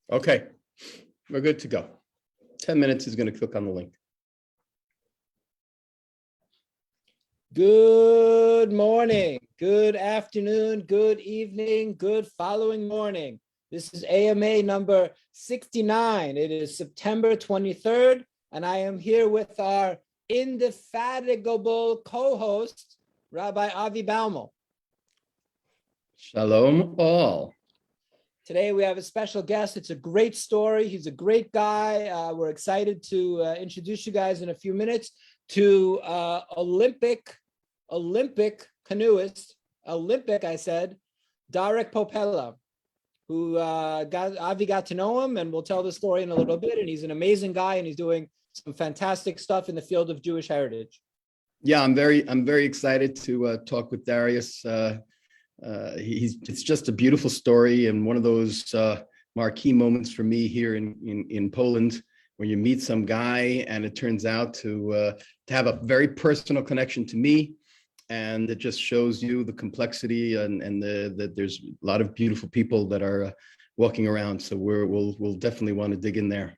Okay, we're good to go. 10 minutes is going to click on the link. Good morning, good afternoon, good evening, good following morning. This is AMA number 69. It is September 23rd, and I am here with our indefatigable co-host, Rabbi Avi Baumel. Shalom all. Today we have a special guest. It's a great story. He's a great guy. We're excited to introduce you guys in a few minutes to Olympic canoeist, Darek Popella, who Avi got to know him, and we'll tell the story in a little bit. And he's an amazing guy, and he's doing some fantastic stuff in the field of Jewish heritage. Yeah, I'm very excited to talk with Darius. It's just a beautiful story, and one of those marquee moments for me here in Poland, where you meet some guy and it turns out to have a very personal connection to me, and it just shows you the complexity and that there's a lot of beautiful people that are walking around. So we'll definitely want to dig in there.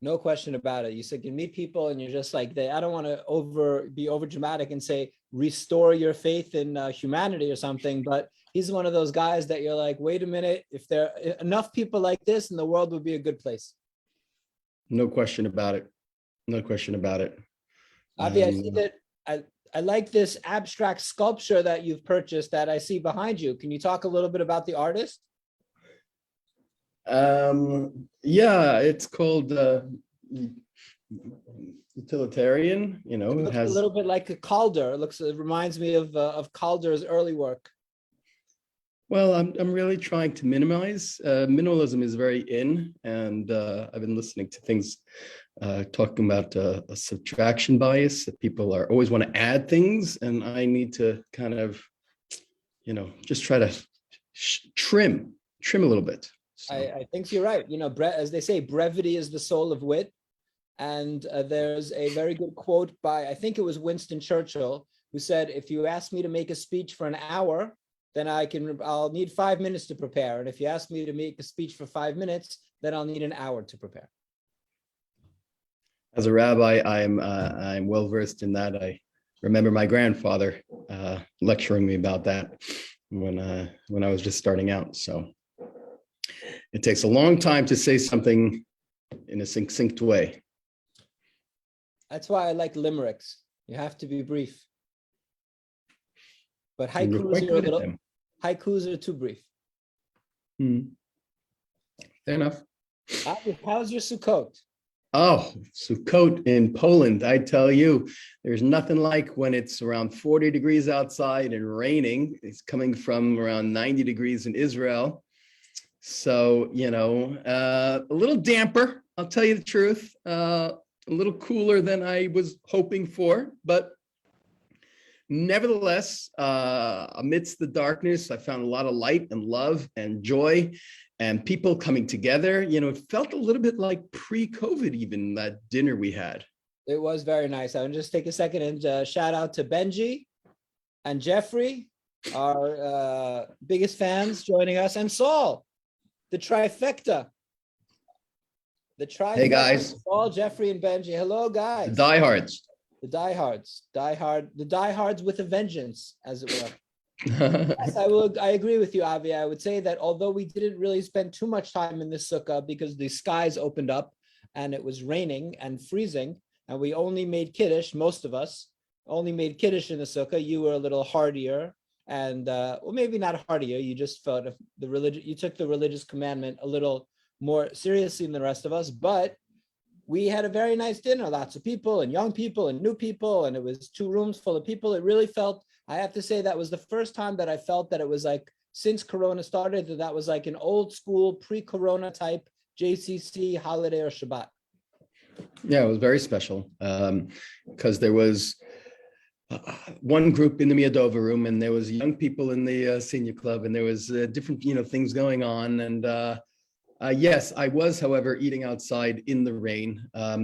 No question about it. You said you meet people and you're just like, I don't want to be over dramatic and say restore your faith in humanity or something, but he's one of those guys that you're like, wait a minute, if there are enough people like this, and the world would be a good place. No question about it. No question about it. Avi, I see that I like this abstract sculpture that you've purchased that I see behind you. Can you talk a little bit about the artist? Yeah, it's called utilitarian. You know, It looks a little bit like a Calder. It reminds me of Calder's early work. Well, I'm really trying to minimize. Minimalism is very in, and I've been listening to things talking about a subtraction bias, that people are always want to add things, and I need to kind of, just try to trim a little bit. So. I think you're right. As they say, brevity is the soul of wit. And there's a very good quote by, I think it was Winston Churchill, who said, if you ask me to make a speech for an hour, then I'll need 5 minutes to prepare. And if you ask me to make a speech for 5 minutes, then I'll need an hour to prepare. As a rabbi, I'm well versed in that. I remember my grandfather lecturing me about that when I was just starting out. So it takes a long time to say something in a succinct way. That's why I like limericks. You have to be brief. But haikus are too brief. Fair enough. How's your Sukkot? Oh, Sukkot in Poland, I tell you, there's nothing like when it's around 40 degrees outside and raining. It's coming from around 90 degrees in Israel. So, a little damper, I'll tell you the truth, a little cooler than I was hoping for, but nevertheless, amidst the darkness, I found a lot of light and love and joy and people coming together. It felt a little bit like pre-COVID, even that dinner we had. It was very nice. I would just take a second and shout out to Benji and Jeffrey, our biggest fans joining us, and Saul. The trifecta. Hey guys. Saul, Jeffrey, and Benji. Hello, guys. The diehards. The diehards with a vengeance, as it were. Yes, I agree with you, Avi. I would say that although we didn't really spend too much time in this sukkah because the skies opened up and it was raining and freezing, and we only made kiddush, most of us only made kiddush in the sukkah. You were a little hardier. And well, maybe not hardier. You just felt you took the religious commandment a little more seriously than the rest of us. But we had a very nice dinner, lots of people and young people and new people, and it was 2 rooms full of people. It really felt, I have to say, that was the first time that I felt that it was like, since Corona started, that was like an old school pre-Corona type JCC holiday or Shabbat. Yeah, it was very special because there was one group in the Miadova room, and there was young people in the senior club, and there was different, things going on. And yes, I was, however, eating outside in the rain.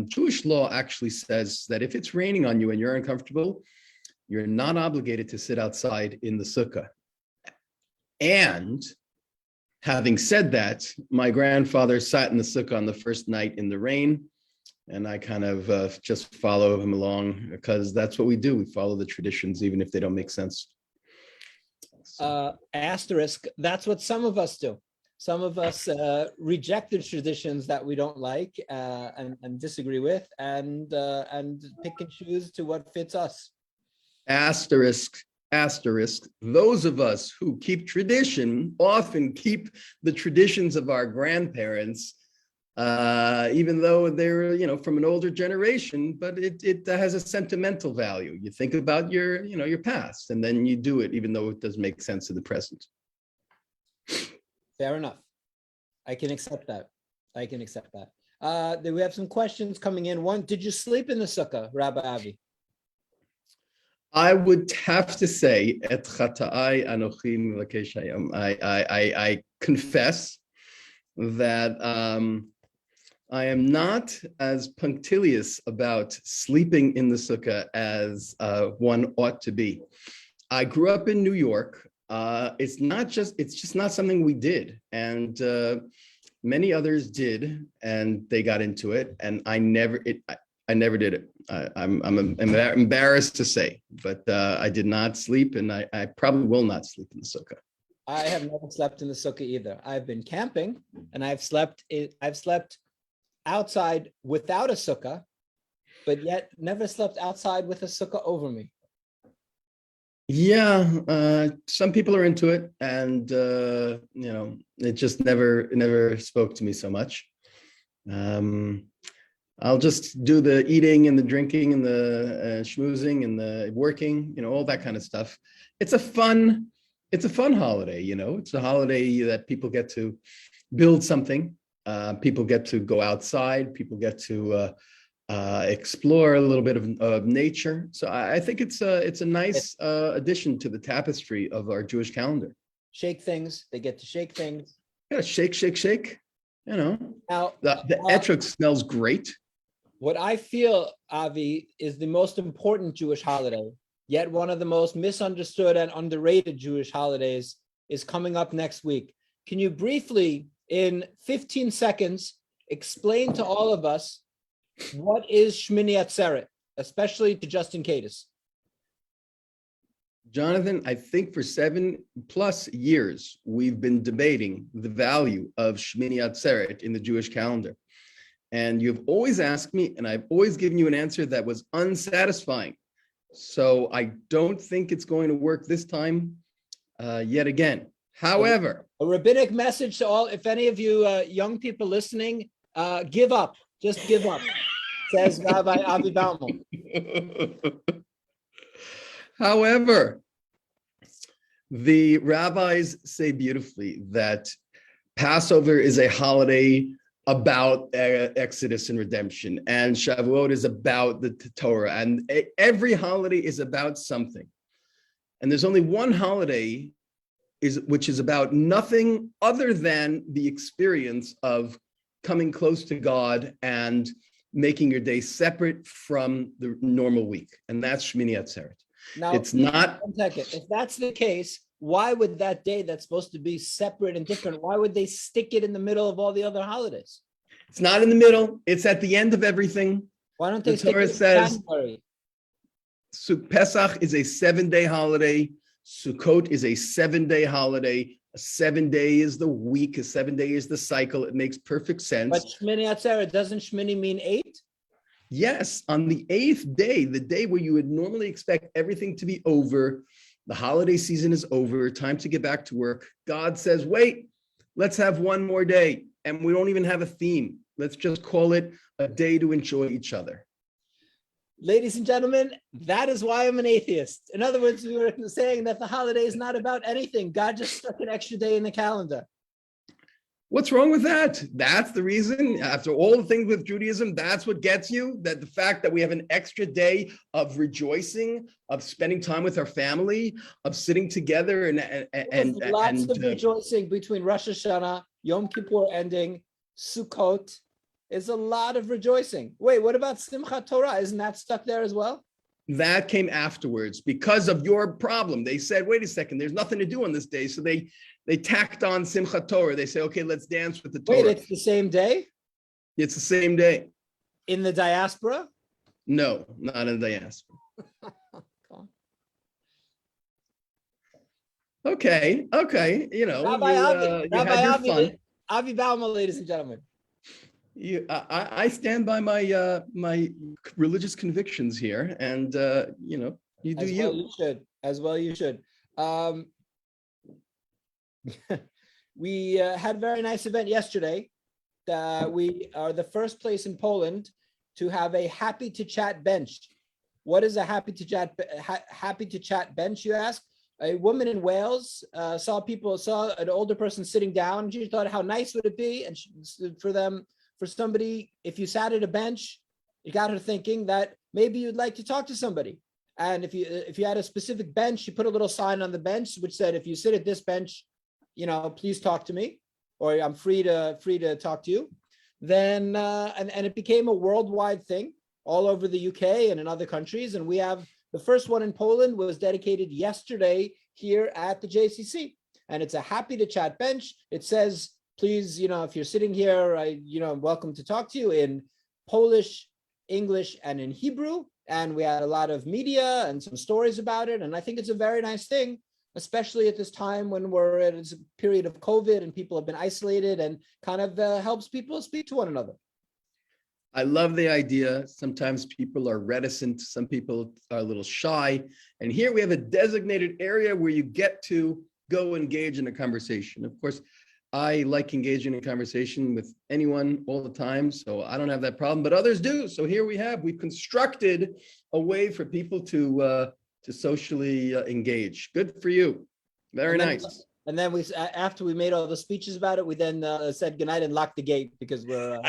Jewish law actually says that if it's raining on you and you're uncomfortable, you're not obligated to sit outside in the sukkah. And Having said that, my grandfather sat in the sukkah on the first night in the rain, and I kind of just follow him along because that's what we do. We follow the traditions, even if they don't make sense. Asterisk, that's what some of us do. Some of us reject the traditions that we don't like and disagree with, and pick and choose to what fits us. Asterisk, asterisk, those of us who keep tradition often keep the traditions of our grandparents, even though they're, from an older generation, but it has a sentimental value. You think about your past, and then you do it, even though it doesn't make sense in the present. Fair enough. I can accept that. We have some questions coming in. One, did you sleep in the sukkah, Rabbi Avi? I would have to say, Et chata'ai anochi mivakesh hayom. I confess that I am not as punctilious about sleeping in the sukkah as one ought to be. I grew up in New York. It's just not something we did, and many others did, and they got into it, and I never did it. I'm embarrassed to say, but I did not sleep, and I probably will not sleep in the sukkah. I have never slept in the sukkah either. I've been camping, and I've slept outside without a sukkah, but yet never slept outside with a sukkah over me. Yeah, some people are into it, and it just never spoke to me so much. I'll just do the eating and the drinking and the schmoozing and the working, all that kind of stuff. It's a fun holiday, It's a holiday that people get to build something. People get to go outside. People get to explore a little bit of nature. So I think it's a nice addition to the tapestry of our Jewish calendar. Shake things. They get to shake things. Yeah, shake. Now the etrog smells great. What I feel, Avi, is the most important Jewish holiday, yet one of the most misunderstood and underrated Jewish holidays, is coming up next week. Can you briefly, in 15 seconds, explain to all of us what is Shmini Atzeret, especially to Justin Cadis? Jonathan, I think for 7+ years, we've been debating the value of Shmini Atzeret in the Jewish calendar. And you've always asked me, and I've always given you an answer that was unsatisfying. So I don't think it's going to work this time yet again. However, a rabbinic message to all, if any of you young people listening, give up, just give up, says Rabbi Avi Baumel. However, the rabbis say beautifully that Passover is a holiday about Exodus and redemption, and Shavuot is about the Torah, and every holiday is about something. And there's only one holiday which is about nothing other than the experience of coming close to God and making your day separate from the normal week, and that's Shmini Atzeret. Now, it's not. 1 second. If that's the case, why would that day that's supposed to be separate and different, why would they stick it in the middle of all the other holidays? It's not in the middle. It's at the end of everything. Why don't they The Torah says Pesach is a 7-day holiday. Sukkot is a 7-day holiday. A 7-day is the week. A 7-day is the cycle. It makes perfect sense. But Shmini Atzeret, doesn't Shmini mean 8? Yes, on the 8th day, the day where you would normally expect everything to be over, the holiday season is over, time to get back to work. God says, wait, let's have one more day. And we don't even have a theme. Let's just call it a day to enjoy each other. Ladies and gentlemen, that is why I'm an atheist. In other words, we were saying that the holiday is not about anything. God just stuck an extra day in the calendar. What's wrong with that? That's the reason. After all the things with Judaism, that's what gets you. That the fact that we have an extra day of rejoicing, of spending time with our family, of sitting together and lots of rejoicing between Rosh Hashanah, Yom Kippur ending, Sukkot. Is a lot of rejoicing. Wait, what about Simchat Torah? Isn't that stuck there as well? That came afterwards because of your problem. They said, wait a second, there's nothing to do on this day. So they tacked on Simchat Torah. They say, okay, let's dance with the Torah. Wait, it's the same day It's the same day. in the diaspora? No, not in the diaspora. Okay. You know, Rabbi Avi, you had your fun. Avi Baumer, ladies and gentlemen. I stand by my my religious convictions here, and you know, you do As you. well you should. As well you should. We had a very nice event yesterday. We are the first place in Poland to have a happy to chat bench. What is a happy to chat bench, you ask? A woman in Wales saw an older person sitting down. She thought, how nice would it be? And for somebody, if you sat at a bench, it got her thinking that maybe you'd like to talk to somebody. And if you had a specific bench, you put a little sign on the bench which said, if you sit at this bench, you know, please talk to me, or I'm free to talk to you. Then and it became a worldwide thing all over the UK and in other countries. And we have the first one in Poland was dedicated yesterday here at the JCC. And it's a happy to chat bench. It says, please, you know, if you're sitting here, I'm welcome to talk to you in Polish, English, and in Hebrew. And we had a lot of media and some stories about it. And I think it's a very nice thing, especially at this time when we're at a period of COVID and people have been isolated, and kind of helps people speak to one another. I love the idea. Sometimes people are reticent. Some people are a little shy. And here we have a designated area where you get to go engage in a conversation. Of course, I like engaging in conversation with anyone all the time, so I don't have that problem, but others do. So here we've constructed a way for people to socially engage. Good for you. Very nice. And then after we made all the speeches about it, we then said goodnight and locked the gate because we're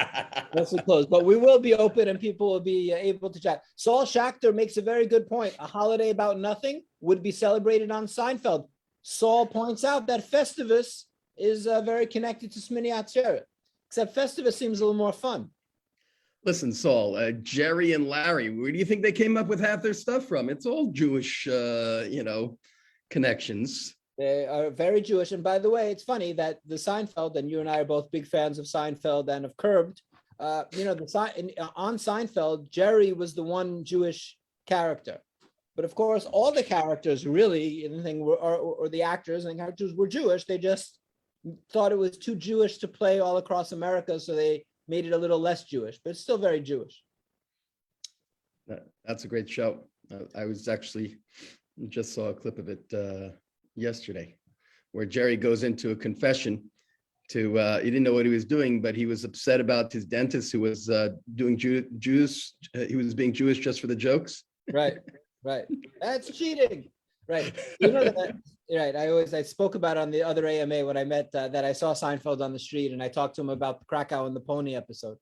mostly closed. But we will be open and people will be able to chat. Saul Schachter makes a very good point. A holiday about nothing would be celebrated on Seinfeld. Saul points out that Festivus is very connected to Shmini Atzeret, except Festivus seems a little more fun. Listen, Saul, Jerry and Larry, where do you think they came up with half their stuff from? It's all Jewish, connections. They are very Jewish. And by the way, it's funny that the Seinfeld, and you and I are both big fans of Seinfeld and of Curbed. On Seinfeld, Jerry was the one Jewish character. But of course, all the characters really in the thing or the actors and the characters were Jewish. They just thought it was too Jewish to play all across America, so they made it a little less Jewish, but it's still very Jewish. That's a great show. I was actually just saw a clip of it yesterday, where Jerry goes into a confession to he didn't know what he was doing, but he was upset about his dentist who was doing Jews. He was being Jewish just for the jokes. Right. That's cheating. Right. You know that. Right. I spoke about on the other AMA when I met that I saw Seinfeld on the street, and I talked to him about the Krakow and the Pony episode.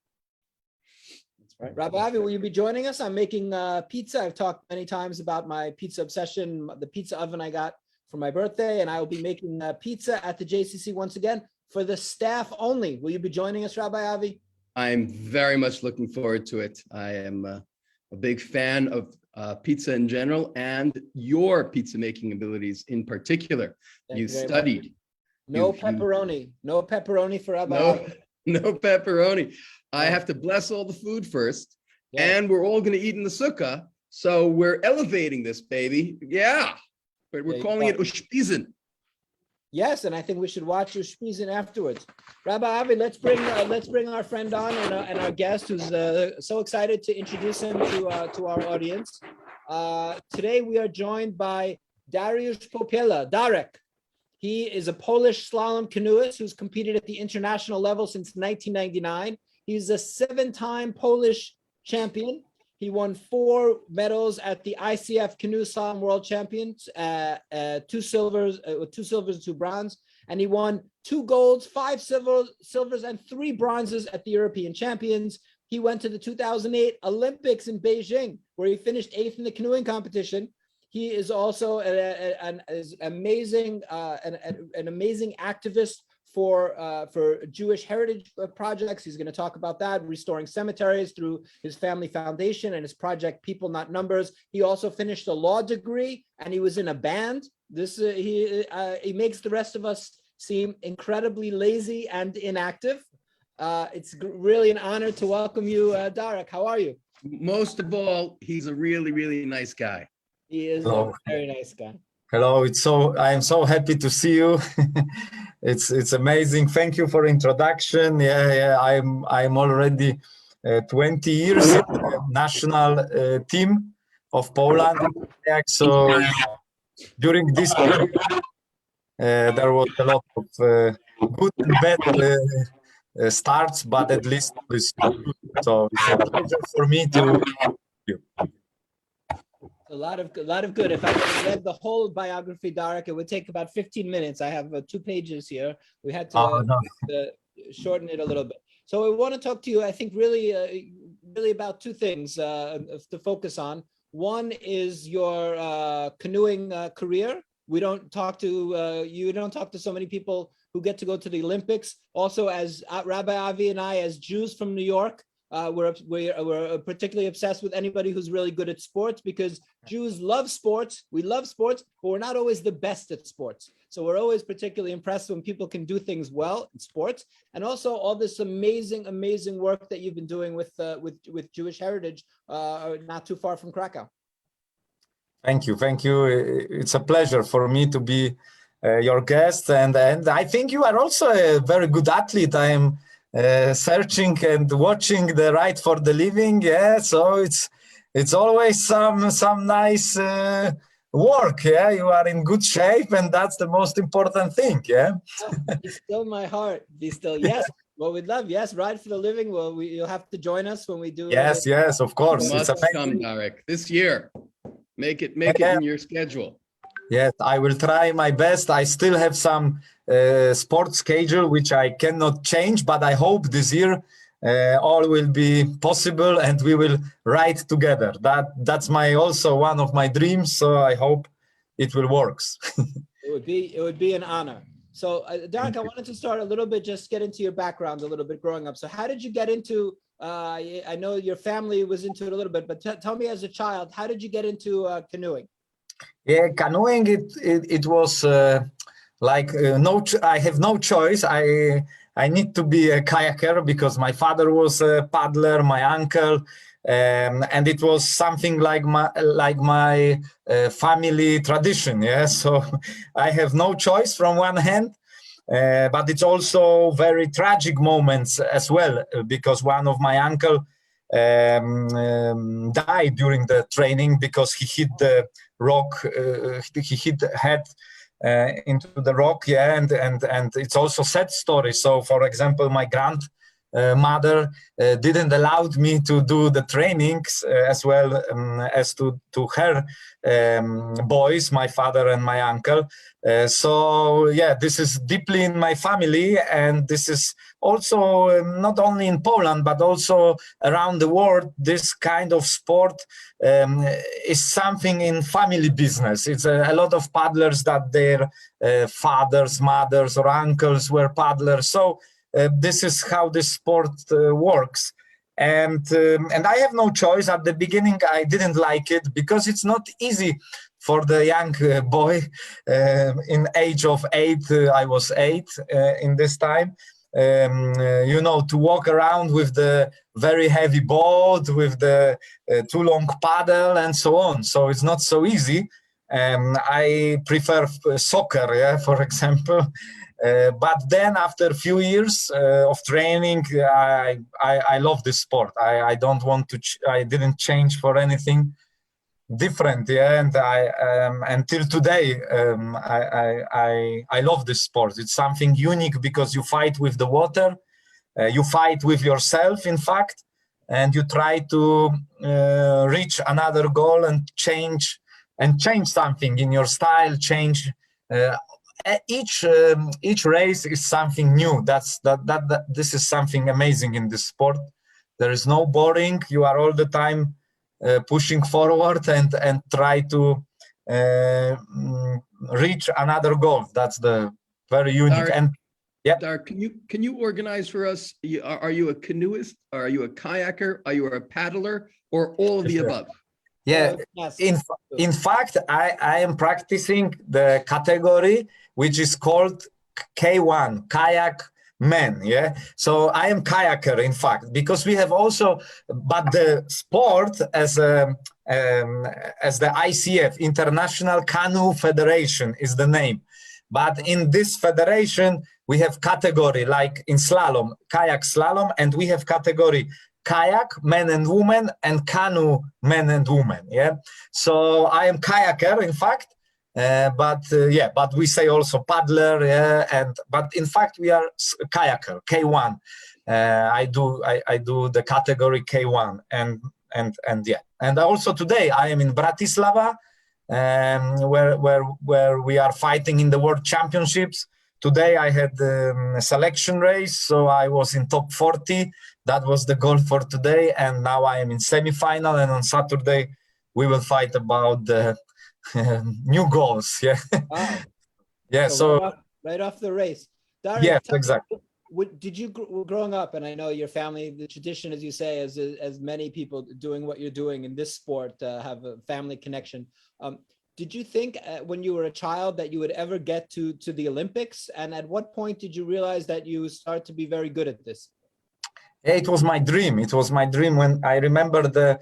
That's right. Rabbi Avi, will you be joining us? I'm making pizza. I've talked many times about my pizza obsession, the pizza oven I got for my birthday, and I will be making pizza at the JCC once again for the staff only. Will you be joining us, Rabbi Avi? I'm very much looking forward to it. I am a big fan of pizza in general and your pizza making abilities in particular. You studied. No pepperoni for Rabbi Avi. No pepperoni. I have to bless all the food first, and we're all going to eat in the sukkah. So we're elevating this, baby. Yeah. But we're calling it Ushpizen. Yes, and I think we should watch Ushpizen afterwards. Rabbi Avi, let's bring our friend on and our guest, who's so excited to introduce him to our audience. Today we are joined by Dariusz Popiela, Darek. He is a Polish slalom canoeist who's competed at the international level since 1999. He's a 7-time Polish champion. He won 4 medals at the ICF Canoe Slalom World Champions, 2 silvers, 2 bronze, and he won 2 golds, 5 silvers, and 3 bronzes at the European Champions. He went to the 2008 Olympics in Beijing, where he finished 8th in the canoeing competition. He is also an amazing activist for Jewish heritage projects. He's going to talk about that, restoring cemeteries through his family foundation and his project People Not Numbers. He also finished a law degree and he was in a band. He makes the rest of us seem incredibly lazy and inactive. It's really an honor to welcome you, Darek. How are you? Most of all, he's a really, really nice guy. He is a very nice guy. Hello, I am so happy to see you. It's amazing. Thank you for introduction. Yeah, I'm already 20 years in the national team of Poland. So during this period, there was a lot of good and bad starts, but at least this. So it's a pleasure for me to. A lot of good. If I read the whole biography, Darek, it would take about 15 minutes. I have 2 pages here. We had to shorten it a little bit. So I want to talk to you, I think, really about 2 things to focus on. One is your canoeing career. We don't talk to you don't talk to so many people who get to go to the Olympics. Also, as Rabbi Avi and I, as Jews from New York, we're particularly obsessed with anybody who's really good at sports, because Jews love sports. We love sports, but we're not always the best at sports. So we're always particularly impressed when people can do things well in sports. And also all this amazing work that you've been doing with Jewish heritage, not too far from Krakow. Thank you. It's a pleasure for me to be your guest, and I think you are also a very good athlete. I am searching and watching the Right for the Living. Yeah, so it's always some nice work. Yeah, you are in good shape, and that's the most important thing. Yeah. Be still my heart. Be still. Yes. Well, we'd love. Yes, Right for the Living. Well, you'll have to join us when we do. Yes, of course. You must come, Darek, this year. Make it in your schedule. Yes, I will try my best. I still have some sports schedule which I cannot change, but I hope this year all will be possible and we will ride together. That's also one of my dreams. So I hope it will work. It would be an honor. So Darek, I wanted to start a little bit, just get into your background a little bit growing up. So how did you get into? I know your family was into it a little bit, but tell me, as a child, how did you get into canoeing? Yeah, canoeing, it was I have no choice. I need to be a kayaker because my father was a paddler, my uncle, and it was something like my family tradition. Yeah, so I have no choice from one hand. But it's also very tragic moments as well, because one of my uncle died during the training because he hit the rock. He hit the head into the rock. Yeah, and it's also sad story. So, for example, my grandmother didn't allow me to do the trainings as well as to her boys, my father and my uncle. So yeah, this is deeply in my family, and this is also not only in Poland but also around the world. This kind of sport is something in family business. It's a lot of paddlers that their fathers, mothers, or uncles were paddlers. So this is how this sport works. And I have no choice. At the beginning, I didn't like it because it's not easy for the young boy. In age of 8, I was 8 in this time. To walk around with the very heavy boat, with the too long paddle, and so on. So it's not so easy. I prefer soccer, yeah, for example. But then after a few years of training, I love this sport. I don't want to. I didn't change for anything different. Yeah, and until today, I love this sport. It's something unique because you fight with the water, you fight with yourself, in fact, and you try to reach another goal and change something in your style. Change. Each race is something new. This is something amazing in this sport. There is no boring. You are all the time pushing forward and try to reach another goal. That's the very unique. Darek, and Yeah. Dar, can you organize for us? Are you a canoeist? Are you a kayaker? Are you a paddler? Or all of the Sure. above? Yeah, Yes. in fact, I am practicing the category which is called K1, kayak man. Yeah, so I am kayaker, in fact, because we have also, but the sport as the ICF, International Canoe Federation, is the name. But in this federation, we have category like in slalom, kayak slalom, and we have category kayak men and women and canoe men and women. Yeah, so I am kayaker, in fact, but we say also paddler. Yeah, but in fact we are kayaker, K1. I do the category K1, and yeah, and also today I am in Bratislava, where we are fighting in the World Championships. Today I had a selection race, so I was in top 40. That was the goal for today, and now I am in semi-final. And on Saturday we will fight about the new goals. Yeah, Wow. yeah. So right off the race. Darius, yes, exactly. Did you growing up, and I know your family, the tradition, as you say, as many people doing what you're doing in this sport, have a family connection. Did you think when you were a child that you would ever get to the Olympics? And at what point did you realize that you start to be very good at this? Yeah, it was my dream. It was my dream when I remember the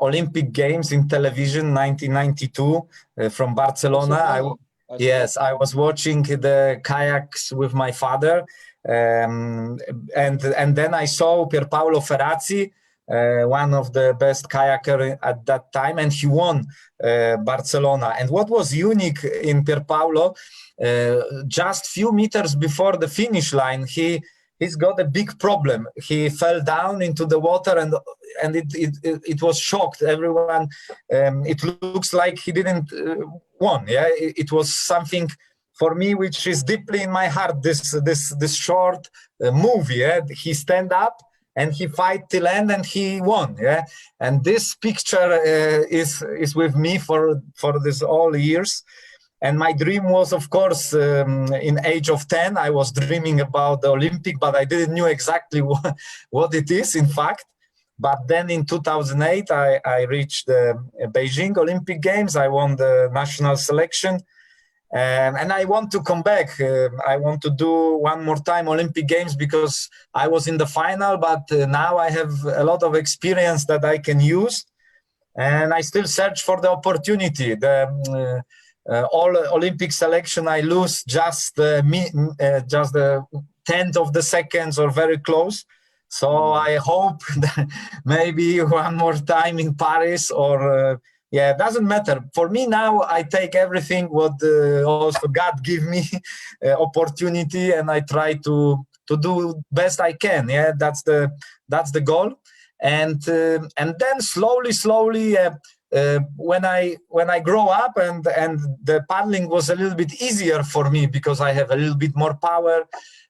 Olympic Games in television, 1992, from Barcelona. I was watching the kayaks with my father, and then I saw Pierpaolo Ferrazzi, one of the best kayaker at that time, and he won Barcelona. And what was unique in Pierpaolo, just few meters before the finish line, he's got a big problem. He fell down into the water, and it was shocked everyone. It looks like he didn't won. Yeah, it was something for me which is deeply in my heart. This short movie. Yeah? He stand up and he fight till end, and he won. Yeah, and this picture is with me for this all years. And my dream was, of course, in age of 10, I was dreaming about the Olympic, but I didn't know exactly what it is, in fact. But then in 2008, I reached the Beijing Olympic Games. I won the national selection. And I want to come back. I want to do one more time Olympic Games because I was in the final, but now I have a lot of experience that I can use. And I still search for the opportunity. All Olympic selection I lose just the tenth of the seconds or very close. So I hope that maybe one more time in Paris or it doesn't matter. For me now, I take everything what also God give me opportunity, and I try to do best I can. Yeah, that's the goal. And then slowly. When I grow up and the paddling was a little bit easier for me because I have a little bit more power.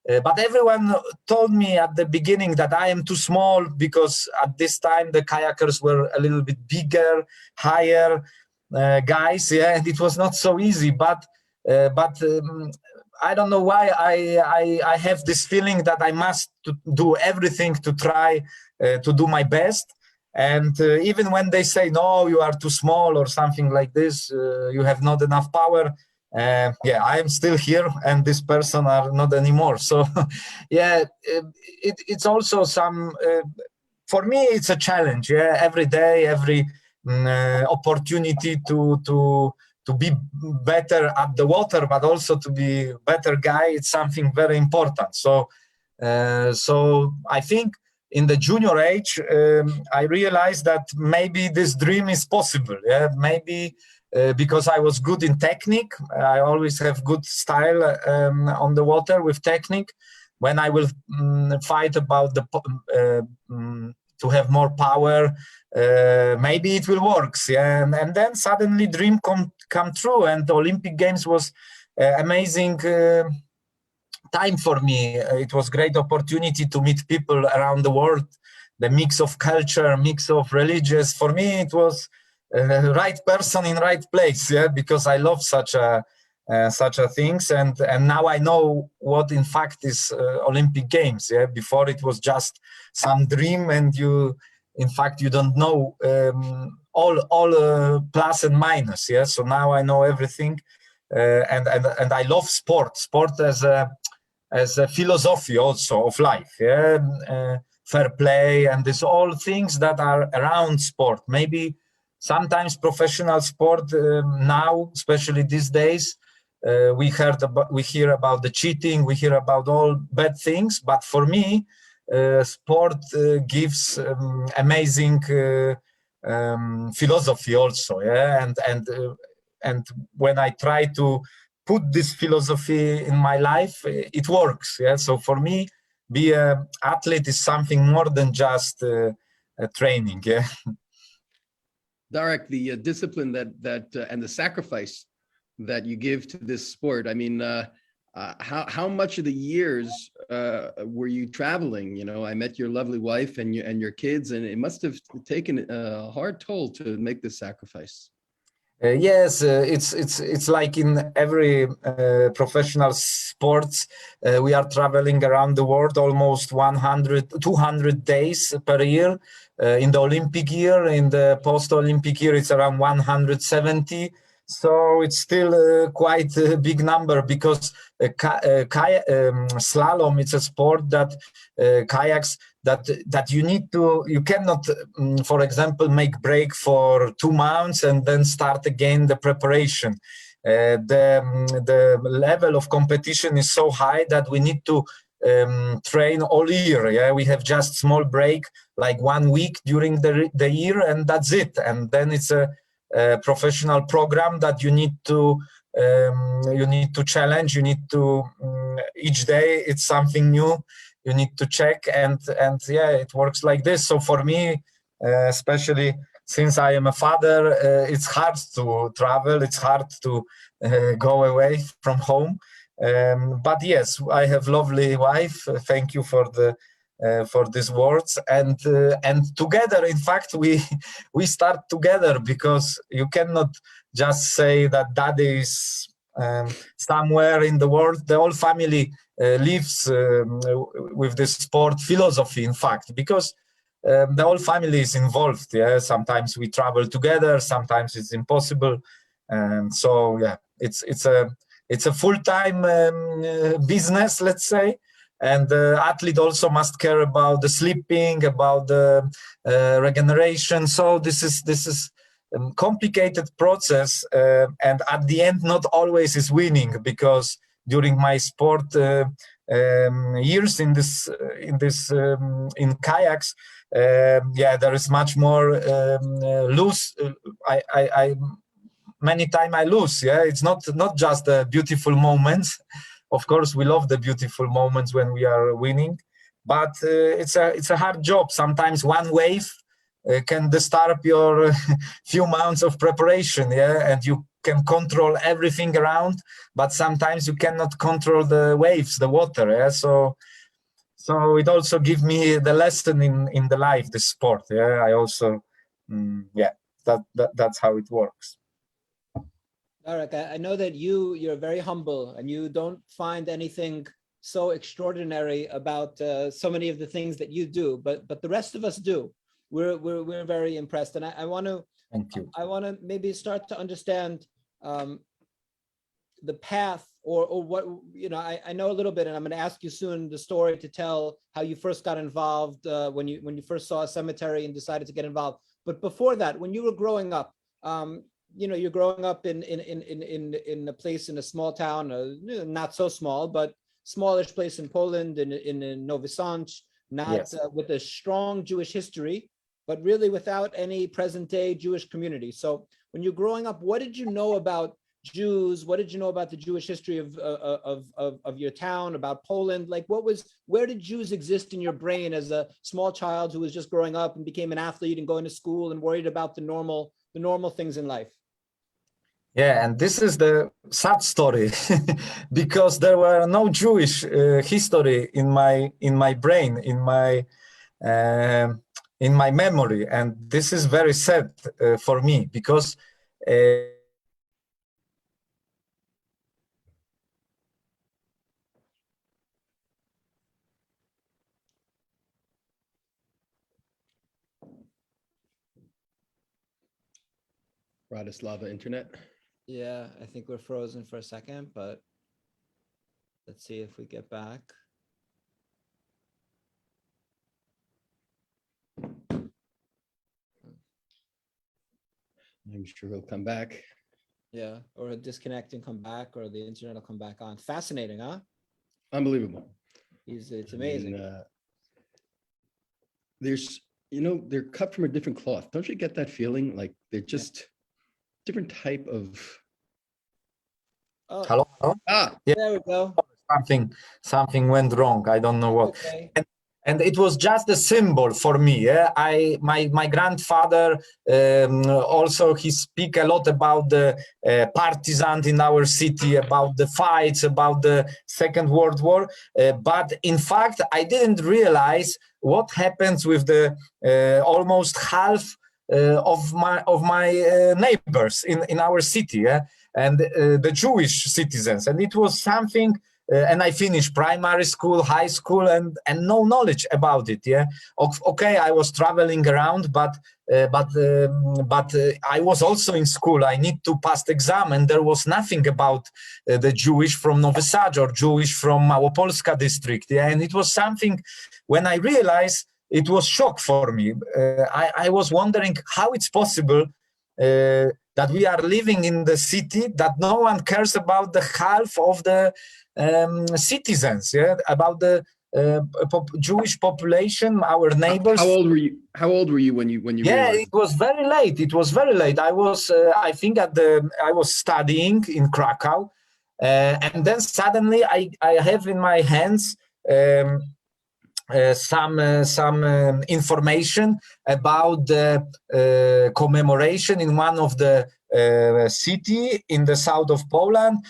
But everyone told me at the beginning that I am too small because at this time the kayakers were a little bit bigger, higher guys. Yeah, and it was not so easy. But I don't know why I have this feeling that I must do everything to try to do my best. And even when they say, no, you are too small or something like this, you have not enough power. I am still here and this person are not anymore. So, it's also for me, it's a challenge. Yeah, every day, every opportunity to be better at the water, but also to be a better guy. It's something very important. So I think in the junior age, I realized that maybe this dream is possible. Yeah, maybe because I was good in technique. I always have good style on the water with technique. When I will fight about to have more power, maybe it will work. Yeah, and then suddenly dream come true, and the Olympic Games was amazing. Time for me. It was great opportunity to meet people around the world, the mix of culture, mix of religious. For me, it was right person in right place. Yeah, because I love such a such a things, and now I know what in fact is Olympic Games. Yeah, before it was just some dream, and you in fact you don't know all plus and minus. Yeah, so now I know everything, and I love sport as a philosophy also of life. Yeah, fair play, and there's all things that are around sport. Maybe sometimes professional sport now, especially these days, we hear about the cheating, we hear about all bad things. But for me, sport gives amazing philosophy also. Yeah, and when I try to put this philosophy in my life, it works. Yeah, so for me, be an athlete is something more than just a training. Yeah. Darek, the discipline that and the sacrifice that you give to this sport. I mean, how much of the years were you traveling? You know, I met your lovely wife and your kids, and it must have taken a hard toll to make this sacrifice. Yes, it's like in every professional sports, we are traveling around the world almost 200 days per year. In the Olympic year, in the post-Olympic year, it's around 170. So it's still quite a big number, because slalom, it's a sport that kayaks that you cannot, for example, make break for 2 months and then start again the preparation. The level of competition is so high that we need to train all year. Yeah, we have just small break, like 1 week during the year, and that's it. And then it's a professional program that you need to challenge. You need to each day it's something new. You need to check, and yeah, it works like this. So for me, especially since I am a father, it's hard to travel. It's hard to go away from home. But yes, I have lovely wife. Thank you for these words, and together, in fact, we start together, because you cannot just say that daddy is somewhere in the world. The whole family lives with this sport philosophy, in fact, because the whole family is involved. Yeah, sometimes we travel together, sometimes it's impossible, and so yeah, it's a full-time business, let's say. And the athlete also must care about the sleeping, about the regeneration. So this is a complicated process, and at the end, not always is winning, because during my sport years in kayaks, yeah, there is much more lose. I many times I lose. Yeah, it's not just the beautiful moments. Of course, we love the beautiful moments when we are winning, but it's a hard job. Sometimes one wave can disturb your few months of preparation. Yeah, and you can control everything around, but sometimes you cannot control the waves, the water. Yeah, so it also gives me the lesson in the life, the sport. Yeah, I also yeah, that's how it works. Darek, I know that you're very humble, and you don't find anything so extraordinary about so many of the things that you do, but the rest of us do. We're very impressed, and I want to. Thank you. I want to maybe start to understand the path, or what, you know. I know a little bit, and I'm going to ask you soon the story to tell how you first got involved when you first saw a cemetery and decided to get involved. But before that, when you were growing up, you know, you're growing up in a place, in a small town, not so small, but smallish place in Poland, in Nowy Sącz, not Yes. With a strong Jewish history, but really without any present day Jewish community. So when you're growing up, what did you know about Jews? What did you know about the Jewish history of your town, about Poland? Like, where did Jews exist in your brain as a small child who was just growing up and became an athlete and going to school and worried about the normal things in life? Yeah, and this is the sad story, because there were no Jewish history in my brain, in my memory, and this is very sad for me, because Bratislava internet. Yeah, I think we're frozen for a second, but let's see if we get back. I'm sure he'll come back. Yeah, or he'll disconnect and come back, or the internet will come back on. Fascinating, huh? Unbelievable. It's I mean, amazing. there's, they're cut from a different cloth. Don't you get that feeling? Like they're just different type of. Oh, Hello? Hello? Ah, there we go. Something went wrong. I don't know what. Okay. And it was just a symbol for me. Yeah? My grandfather also, he speak a lot about the partisans in our city, about the fights, about the Second World War. But in fact, I didn't realize what happens with the almost half of my neighbors in our city, yeah? And the Jewish citizens. And it was something. And I finished primary school, high school, and no knowledge about it. Yeah, okay, I was traveling around, but I was also in school. I need to pass the exam, and there was nothing about the Jewish from Nowy Sad or Jewish from Małopolska district. Yeah, and it was something when I realized it was shock for me. I was wondering how it's possible. That we are living in the city that no one cares about the half of the citizens, yeah, about the Jewish population, our neighbors. how old were you? How old were you when you Yeah, realized? it was very late. It was very late. I was, I think, I was studying in Krakow, and then suddenly I have in my hands. Some information about the commemoration in one of the city in the south of Poland,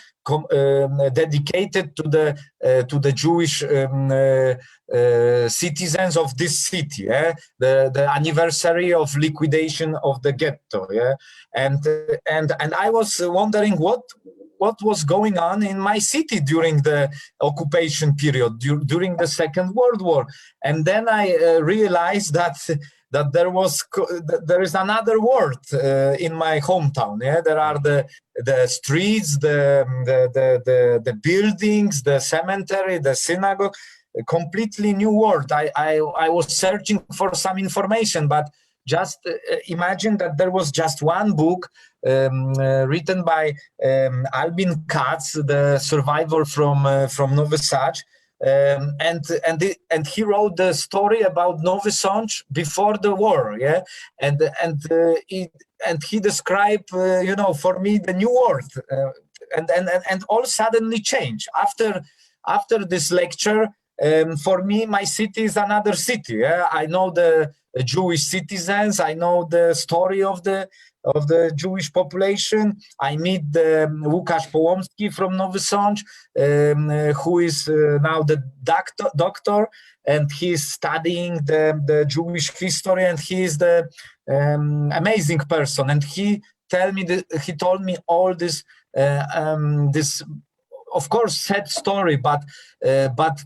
dedicated to the Jewish citizens of this city. Yeah? The anniversary of liquidation of the ghetto. Yeah, and I was wondering what was going on in my city during the occupation period, during the Second World War. And then I realized that there is another world in my hometown. Yeah, there are the streets, the buildings, the cemetery, the synagogue, a completely new world. I was searching for some information, but just imagine that there was just one book written by Albin Katz, the survivor from Nowy Sad, and he wrote the story about Nowy Sącz before the war, yeah, and he described, for me the new world, and all suddenly changed after this lecture. For me, my city is another city. Yeah? I know the Jewish citizens. I know the story of the Jewish population. I meet Łukasz Połomski from Nowy Sącz, who is now the doctor, and he's studying the Jewish history, and he is the amazing person. And he told me all this of course sad story, but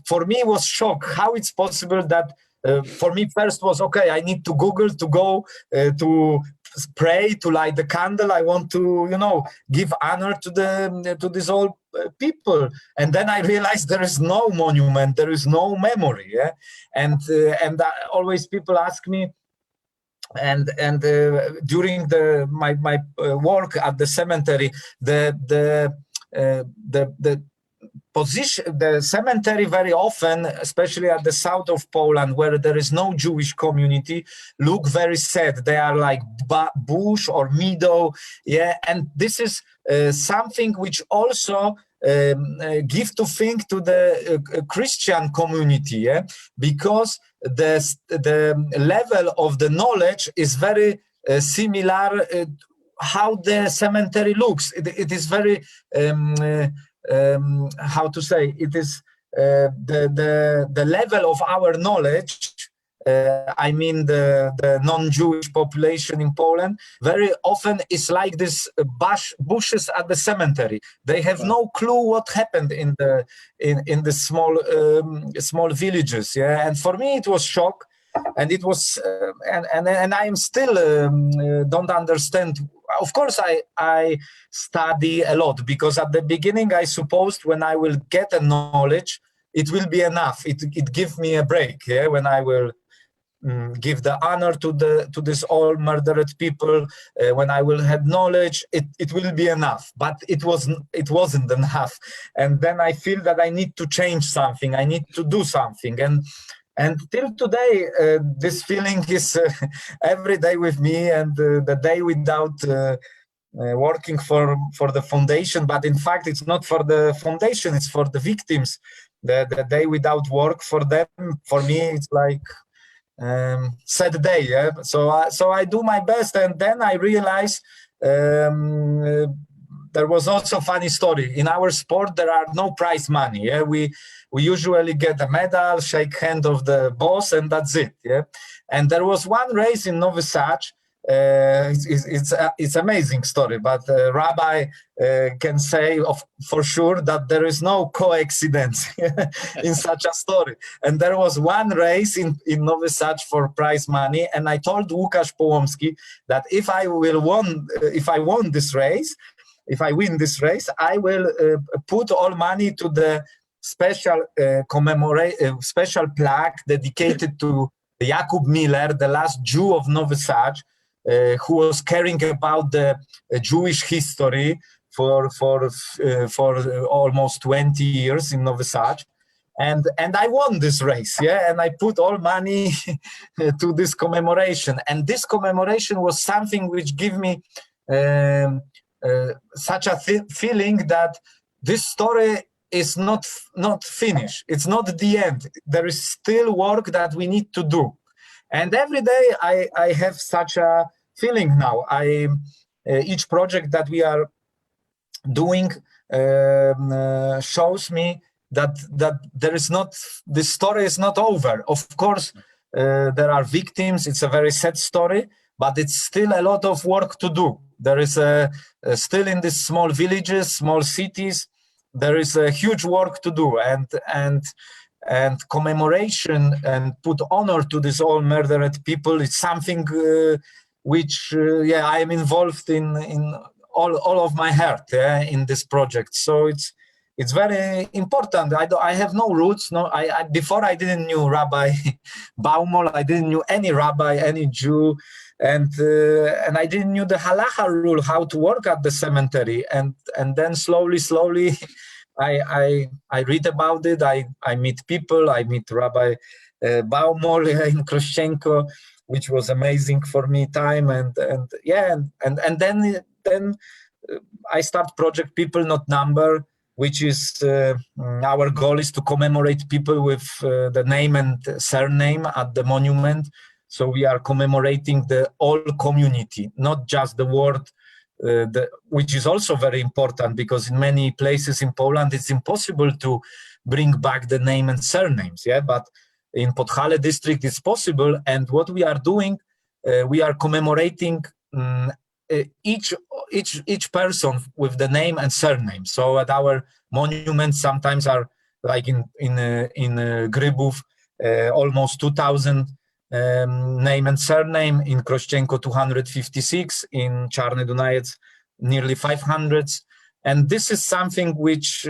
for me it was shock how it's possible that for me first was okay, I need to Google to go to pray, to light the candle. I want to give honor to these old people, and then I realized there is no monument, there is no memory. Yeah, and always people ask me. And during my work at the cemetery, the position, the cemetery very often, especially at the south of Poland, where there is no Jewish community, look very sad. They are like bush or meadow, yeah. And this is something which also give to think to the Christian community, yeah, because the level of the knowledge is very similar. How the cemetery looks, it is very how to say, it is the level of our knowledge. I mean the non-Jewish population in Poland very often is like this bushes at the cemetery. They have no clue what happened in the small villages. Yeah, and for me it was shock, and it was and I am still don't understand of course, I study a lot, because at the beginning I supposed when I will get a knowledge, it will be enough. It gives me a break. Yeah, when I will give the honor to this all murdered people, when I will have knowledge, it will be enough. But it wasn't enough. And then I feel that I need to change something. I need to do something. And till today, this feeling is every day with me. And the day without working for the foundation, but in fact, it's not for the foundation; it's for the victims. The day without work for them, for me, it's like sad day. Yeah? So I do my best, and then I realize there was also a funny story. In our sport, there are no prize money. Yeah? We usually get a medal, shake hand of the boss, and that's it. Yeah, and there was one race in Novi Sad. It's amazing story, but Rabbi can say for sure that there is no coincidence in such a story. And there was one race in Novi Sad for prize money, and I told Łukasz Połomski that if I win this race, I will put all money to the special special plaque dedicated to Jakub Miller, the last Jew of Novi Sad, who was caring about the Jewish history for almost 20 years in Novi Sad. And I won this race, yeah, and I put all money to this commemoration. And this commemoration was something which gave me such a feeling that this story is not finished. It's not the end. There is still work that we need to do. And every day I have such a feeling now. Each project that we are doing shows me that this story is not over. Of course, there are victims. It's a very sad story, but it's still a lot of work to do. There is still in these small villages, small cities, there is a huge work to do, and commemoration and put honor to these all murdered people is something which I am involved in all of my heart in this project. So it's very important. I have no roots. No, before I didn't knew Rabbi Baumol. I didn't knew any rabbi, any Jew, and I didn't knew the halacha rule, how to work at the cemetery. And then slowly, I read about it. I meet people. I meet Rabbi Baumol in Krościenko, which was amazing for me time. And then I start project People Not Number, which is our goal is to commemorate people with the name and surname at the monument. So we are commemorating the whole community, not just the word, which is also very important, because in many places in Poland it's impossible to bring back the name and surnames. Yeah, but in Podhale district it's possible. And what we are doing, we are commemorating each person with the name and surname. So at our monuments sometimes are like in Grybów, almost 2,000 name and surname. In Krościenko 256, in Czarny Dunajec nearly 500. And this is something which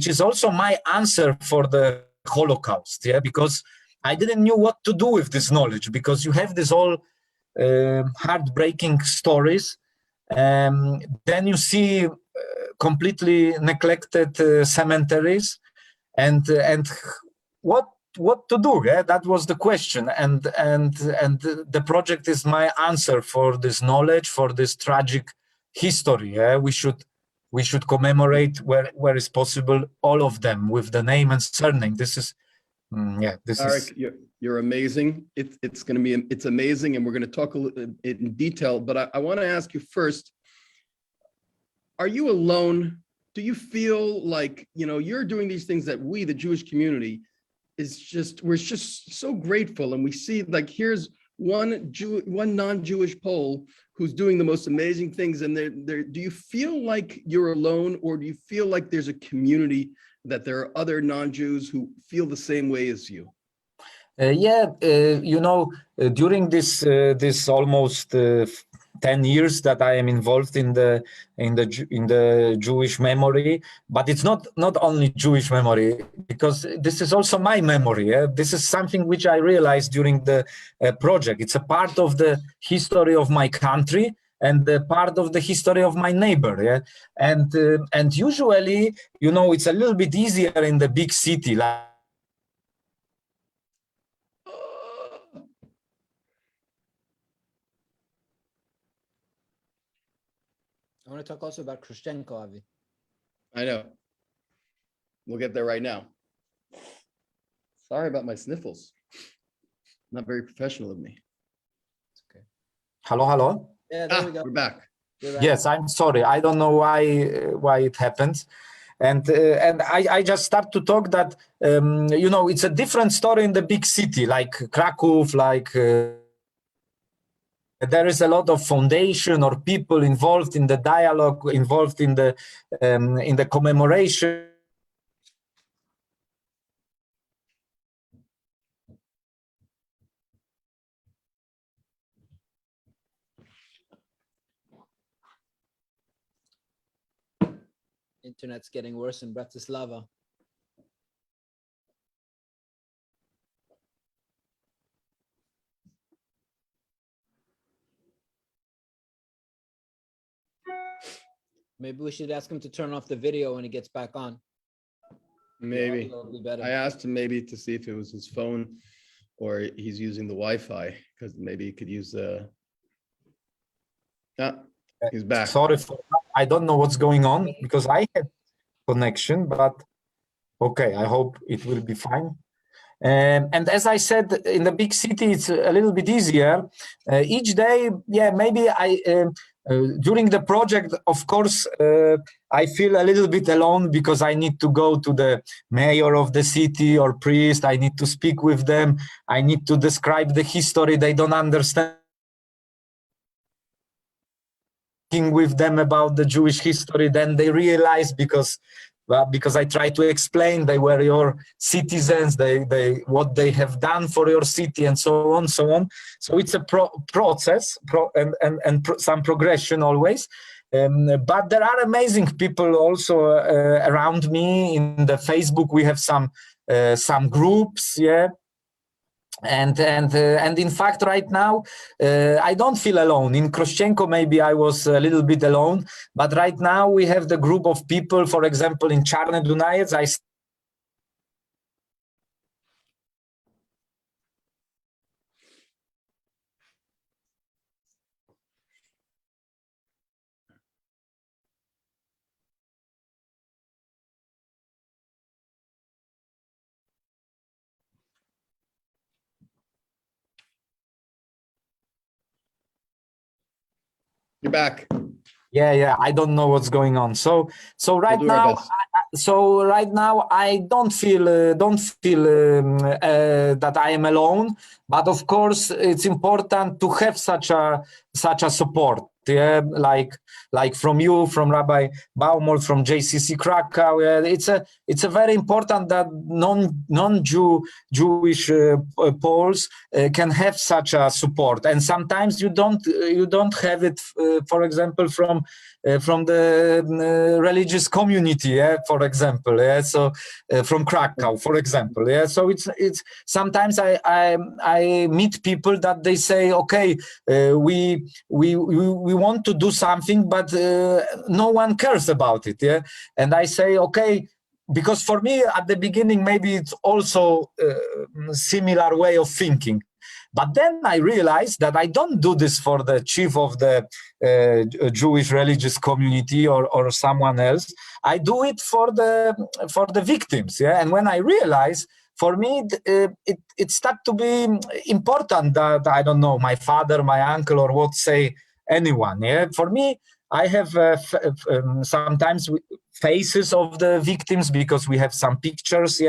is also my answer for the Holocaust. Yeah, because I didn't know what to do with this knowledge, because you have this all heartbreaking stories. Then you see completely neglected cemeteries, and what to do? Yeah, that was the question, and the project is my answer for this knowledge, for this tragic history. Yeah, we should commemorate where is possible all of them with the name and surname. This is Eric, you're amazing. It's amazing, and we're going to talk in detail. But I want to ask you first: are you alone? Do you feel like you're doing these things that we, the Jewish community, we're just so grateful, and we see like here's one non-Jewish Pole who's doing the most amazing things, and do you feel like you're alone, or do you feel like there's a community, that there are other non-Jews who feel the same way as you? During this almost 10 years that I am involved in the Jewish memory, but it's not only Jewish memory, because this is also my memory. This is something which I realized during the project. It's a part of the history of my country and the part of the history of my neighbor. And usually, it's a little bit easier in the big city, like I want to talk also about Khrushchenko, Avi. I know. We'll get there right now. Sorry about my sniffles. Not very professional of me. It's okay. Hello. Yeah, there we go. We're back. You're right. Yes, I'm sorry. I don't know why it happens. And I just start to talk that, it's a different story in the big city, like Krakow, like there is a lot of foundation or people involved in the dialogue, involved in the commemoration. Internet's getting worse in Bratislava. Maybe we should ask him to turn off the video when he gets back on. Maybe. It'll be better. I asked him maybe to see if it was his phone or he's using the Wi-Fi, because maybe he could use the. He's back. Sorry I don't know what's going on, because I had connection, but okay, I hope it will be fine. And as I said, in the big city, it's a little bit easier. Each day, maybe during the project, of course, I feel a little bit alone, because I need to go to the mayor of the city or priest. I need to speak with them. I need to describe the history. They don't understand. With them about the Jewish history, then they realize, because I try to explain, they were your citizens, they what they have done for your city, and so on. So it's a process, and some progression always. But there are amazing people also around me. In the Facebook, we have some groups, And in fact, right now, I don't feel alone. In Khrushchenko, maybe I was a little bit alone, but right now we have the group of people, for example, in Czarny Dunajec, You're back. Yeah, I don't know what's going on. So right We'll do our now, I don't feel that I am alone. But of course, it's important to have such a support. Yeah, like from you, from Rabbi Baumol, from JCC Krakow. It's a very important that non-Jewish Poles can have such a support, and sometimes you don't have it. For example, from the religious community, for example, so from Krakow, for example, so it's sometimes I meet people that they say, okay, we want to do something, but no one cares about it, and I say, okay, because for me at the beginning maybe it's also a similar way of thinking. But then I realized that I don't do this for the chief of the Jewish religious community or someone else. I do it for the victims. And when I realized, for me, it started to be important that, I don't know, my father, my uncle, or what say anyone. For me, I have sometimes faces of the victims, because we have some pictures,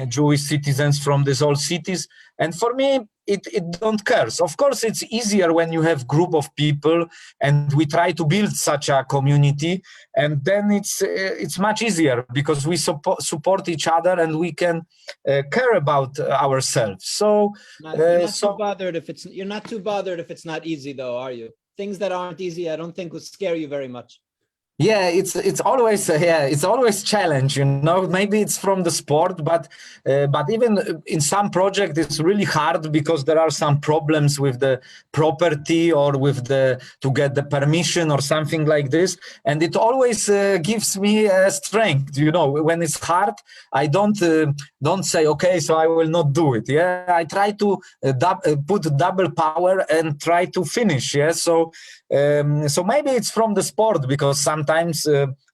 Jewish citizens from these old cities. And for me, it don't cares. Of course, it's easier when you have group of people and we try to build such a community, and then it's much easier because we support each other and we can care about ourselves. So you're not too bothered if it's not easy, though, are you? Things that aren't easy, I don't think would scare you very much. Yeah, it's always challenge, you know. Maybe it's from the sport, but even in some project it's really hard because there are some problems with the property or with to get the permission or something like this, and it always gives me strength, you know. When it's hard, I don't say okay, so I will not do it. Yeah, I try to put double power and try to finish. Yeah, so maybe it's from the sport, because sometimes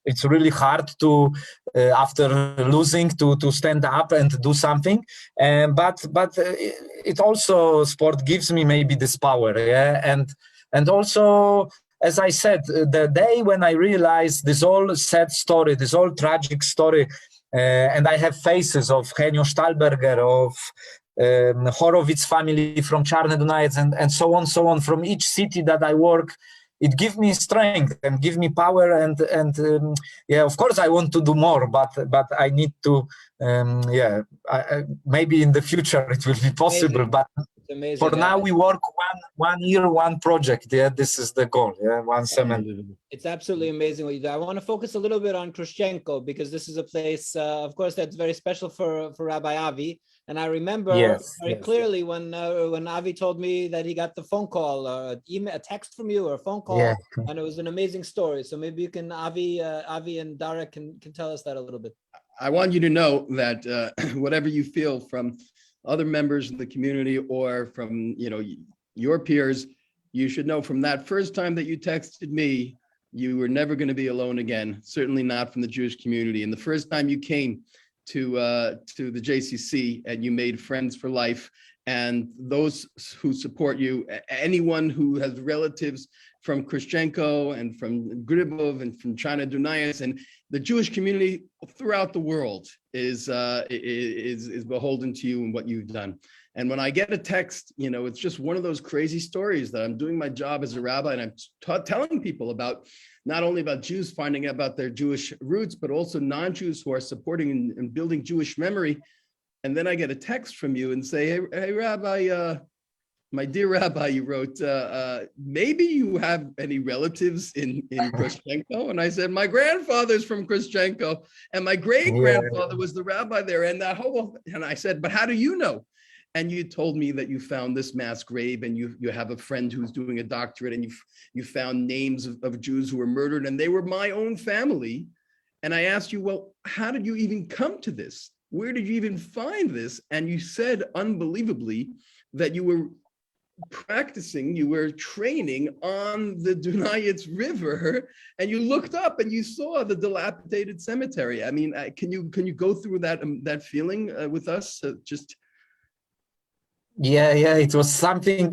it's really hard to after losing to stand up and do something, but it also, sport gives me maybe this power. Yeah, and also, as I said, the day when I realized this all sad story, this all tragic story, and I have faces of Henio Stahlberger, of Horowitz family from Czarny Dunajec, and so on from each city that I work. It gives me strength and give me power, and yeah, of course I want to do more, but I need to maybe in the future it will be possible. Amazing. But Amazing. for now we work one year, one project. Yeah, this is the goal. Yeah, one semester. It's absolutely amazing what you do. I want to focus a little bit on Khrushchenko, because this is a place, of course, that's very special for Rabbi Avi. And I remember very clearly when Avi told me that he got the phone call, email, a text from you, or a phone call, and it was an amazing story. So maybe you can, Avi and Dara can tell us that a little bit. I want you to know that whatever you feel from other members of the community or from your peers, you should know from that first time that you texted me, you were never going to be alone again. Certainly not from the Jewish community. And the first time you came to the JCC and you made friends for life, and those who support you, anyone who has relatives from Khrushchenko and from Gribov and from Czarny Dunajec, and the Jewish community throughout the world is beholden to you and what you've done. And when I get a text, it's just one of those crazy stories that I'm doing my job as a rabbi, and I'm telling people about, not only about Jews finding out about their Jewish roots, but also non-Jews who are supporting and building Jewish memory. And then I get a text from you and say, hey Rabbi, my dear Rabbi, you wrote, maybe you have any relatives in Khrushchenko? And I said, my grandfather's from Khrushchenko, and my great-grandfather was the rabbi there. And I said, but how do you know? And you told me that you found this mass grave, and you have a friend who's doing a doctorate, and you found names of Jews who were murdered, and they were my own family. And I asked you, well, how did you even come to this? Where did you even find this? And you said, unbelievably, that you were practicing, you were training on the Dunajec River, and you looked up and you saw the dilapidated cemetery. I mean, can you go through that feeling with us? Yeah, it was something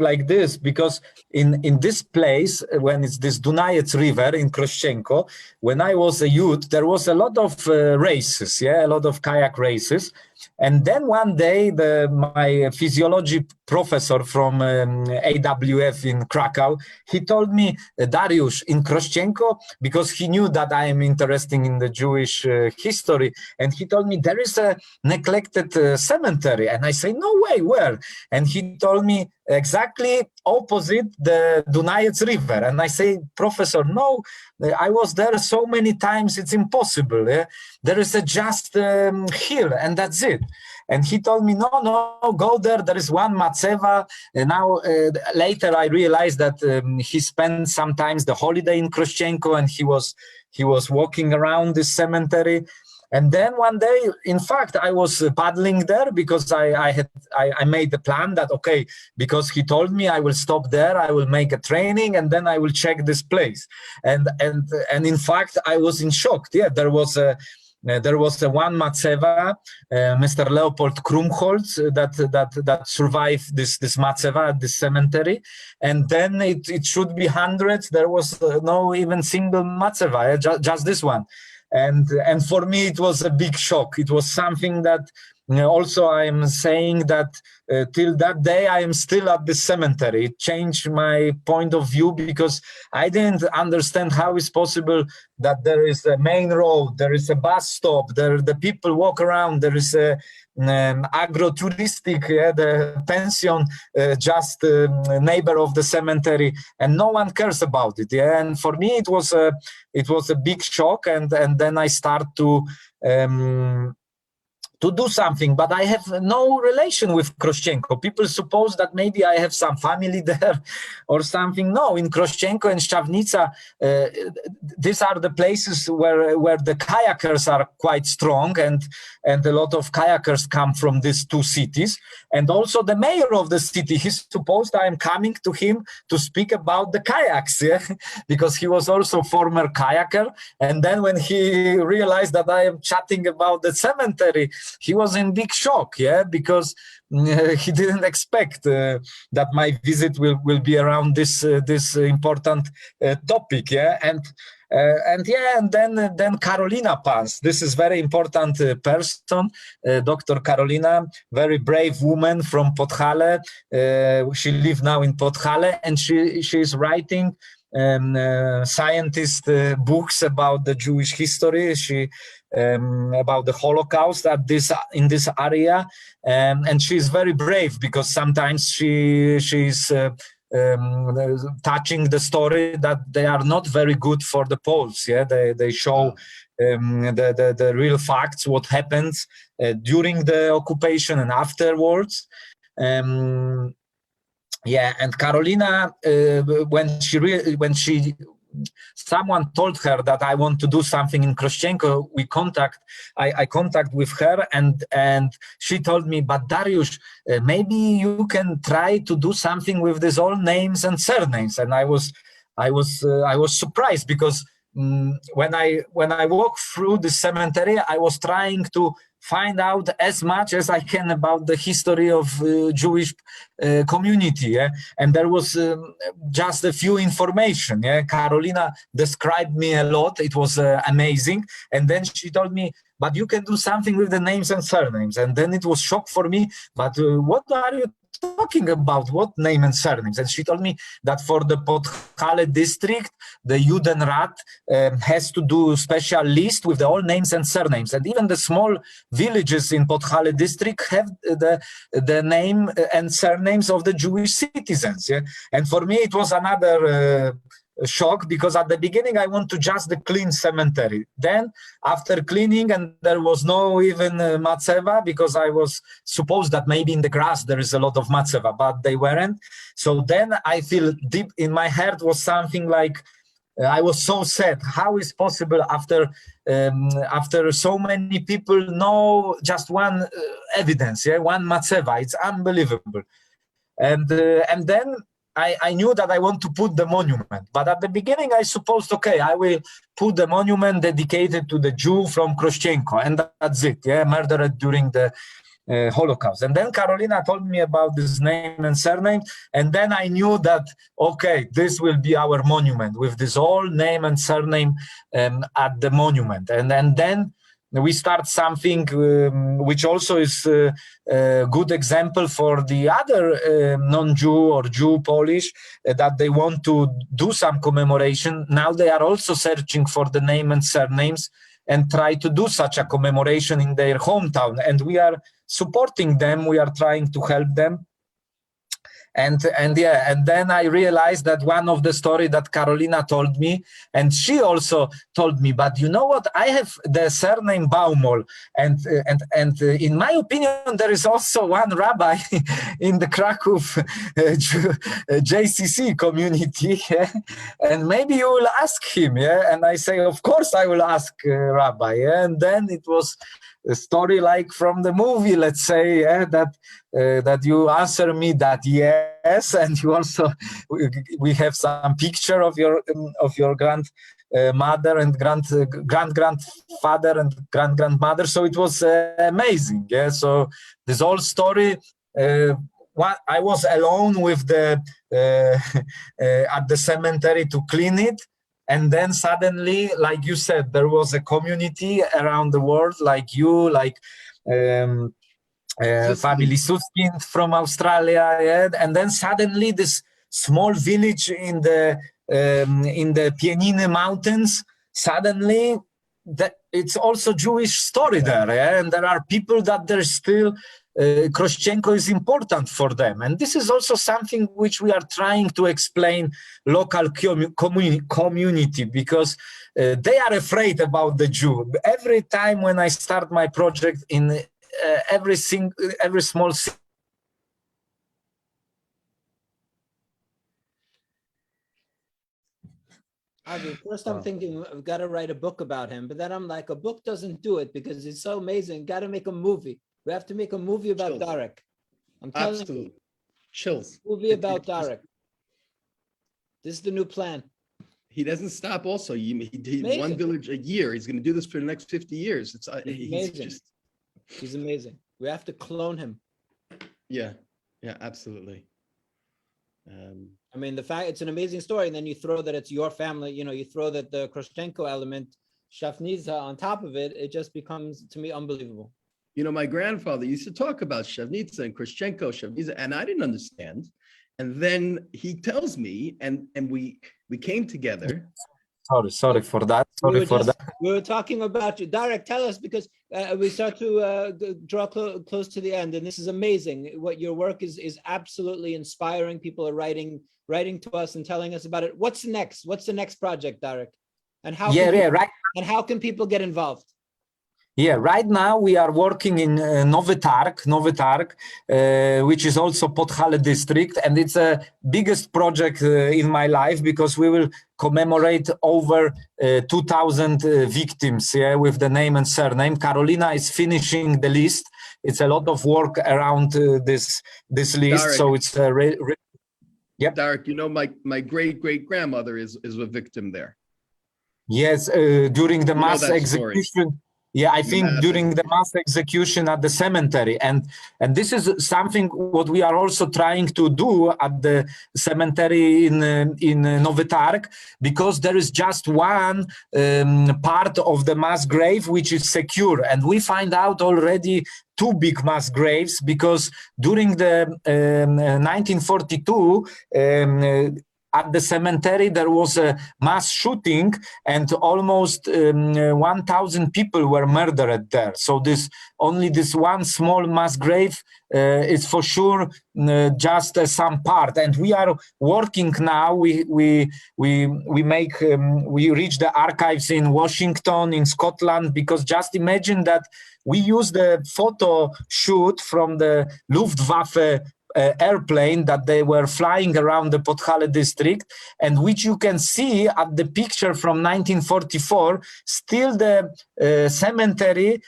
like this, because in this place, when it's this Dunajec River in Khrushchenko, when I was a youth, there was a lot of races, a lot of kayak races. And then one day, my physiology professor from AWF in Krakow, he told me, Dariusz, in Khrushchenko, because he knew that I am interested in the Jewish history, and he told me there is a neglected cemetery. And I say, no way, where? And he told me exactly opposite the Dunajec River. And I say, Professor, no, I was there so many times, it's impossible. There is a just hill, and that's it. And he told me, no, go there. There is one matzeva. And now, later I realized that he spent sometimes the holiday in Khrushchenko, and he was walking around this cemetery. And then one day, in fact, I was paddling there because I made the plan that, okay, because he told me I will stop there, I will make a training, and then I will check this place. And in fact, I was in shock. Yeah, there was a one matzeva, Mr. Leopold Krumholz, that survived this matzeva, this cemetery, and then it should be hundreds. There was no even single matzeva, just this one. and for me it was a big shock. It was something that also I am saying that till that day I am still at the cemetery. It changed my point of view, because I didn't understand how it's possible that there is a main road, there is a bus stop, the people walk around, there is a agro-touristic, the pension, just neighbor of the cemetery, and no one cares about it. And for me it was a big shock, and then I start to do something, but I have no relation with Krościenko. People suppose that maybe I have some family there or something. No, in Krościenko and Szczawnica, these are the places where the kayakers are quite strong, and a lot of kayakers come from these two cities. And also the mayor of the city, he's supposed I am coming to him to speak about the kayaks, because he was also former kayaker. And then when he realized that I am chatting about the cemetery, he was in big shock, because he didn't expect that my visit will be around this important topic, and then Karolina Pans. This is very important person, Dr. Karolina, very brave woman from Podhale. She lives now in Podhale, and she is writing scientist books about the Jewish history. She about the Holocaust in this area, and she is very brave, because sometimes she's touching the story that they are not very good for the Poles. They show the real facts, what happens during the occupation and afterwards. And Karolina, when someone told her that I want to do something in Krościenko, I contact with her, and she told me, but Dariusz, maybe you can try to do something with these old names and surnames. And I was surprised, because when I walk through the cemetery, I was trying to find out as much as I can about the history of Jewish community, and there was just a few information. Karolina described me a lot. It was amazing, and then she told me, but you can do something with the names and surnames. And then it was shock for me, but what are you talking about? What name and surnames? And she told me that for the Podhale district, the Judenrat has to do special list with the all names and surnames, and even the small villages in Podhale district have the name and surnames of the Jewish citizens. And for me it was another shock, because at the beginning I want to just the clean cemetery. Then after cleaning, and there was no even matzeva, because I was supposed that maybe in the grass there is a lot of matzeva, but they weren't. So then I feel deep in my heart was something like, I was so sad. How is possible after so many people know just one evidence, one matzeva? It's unbelievable. And then I knew that I want to put the monument, but at the beginning I supposed, okay, I will put the monument dedicated to the Jew from Krościenko, and that's it, murdered during the Holocaust. And then Karolina told me about this name and surname, and then I knew that, okay, this will be our monument with this whole name and surname at the monument. And then we start something which also is a good example for the other non-Jew or Jew Polish that they want to do some commemoration. Now they are also searching for the name and surnames and try to do such a commemoration in their hometown. And we are supporting them. We are trying to help them. And then I realized that one of the story that Karolina told me, and she also told me, but you know what? I have the surname Baumol, and in my opinion, there is also one rabbi in the Krakow JCC community, and maybe you will ask him, And I say, of course, I will ask Rabbi, And then it was a story like from the movie, let's say, that you answer me that yes, and you also we have some picture of your grandmother and grandfather and grandmother. So it was amazing. So this whole story. I was alone with the at the cemetery to clean it. And then suddenly, like you said, there was a community around the world, like you, like family Susskind from Australia, yeah? And then suddenly this small village in the Pieniny Mountains, suddenly that it's also Jewish story there, yeah? And there are people that they're still Kroshchenko is important for them, and this is also something which we are trying to explain local community, because they are afraid about the Jew. Every time when I start my project in every small city. Avi, first I'm thinking I've got to write a book about him, but then I'm like, a book doesn't do it because it's so amazing. Got to make a movie. We have to make a movie about Chills. Darek. I'm telling Absolutely. you, Chills. movie about Darek. This is the new plan. He doesn't stop also. He did Amazing. one village a year. He's going to do this for the next 50 years. It's he's amazing. just, He's amazing. We have to clone him. yeah, absolutely. I mean, the fact it's an amazing story, and then you throw that it's your family, you know, you throw that the Kroshchenko element, Shavnitsa on top of it, it just becomes, to me, unbelievable. You know, my grandfather used to talk about Shavnitsa and Kroshchenko, Shavnitsa, and I didn't understand. And then he tells me, and we came together. Sorry for that. We were talking about you. Darek, tell us, because we start to draw close to the end, and this is amazing. What your work is absolutely inspiring. People are writing to us and telling us about it. What's next? What's the next project, Darek? And how? Right. And how can people get involved? Yeah, right now we are working in Nowy Targ, which is also Podhale district, and it's a biggest project in my life, because we will commemorate over 2,000 victims, yeah, with the name and surname. Karolina is finishing the list. It's a lot of work around this list, Darek. so it's yep. Darek, you know, my great-great-grandmother is a victim there. Yes, during the mass execution. Story. Yeah, I think during the mass execution at the cemetery, and this is something what we are also trying to do at the cemetery in Nowy Targ, because there is just one part of the mass grave which is secure, and we find out already two big mass graves, because during the 1942. At the cemetery, there was a mass shooting, and almost 1,000 people were murdered there. So only this one small mass grave is for sure just some part. And we are working now. We reach the archives in Washington, in Scotland, because just imagine that we use the photo shoot from the Luftwaffe airplane that they were flying around the Podhale district, and which you can see at the picture from 1944, still the cemetery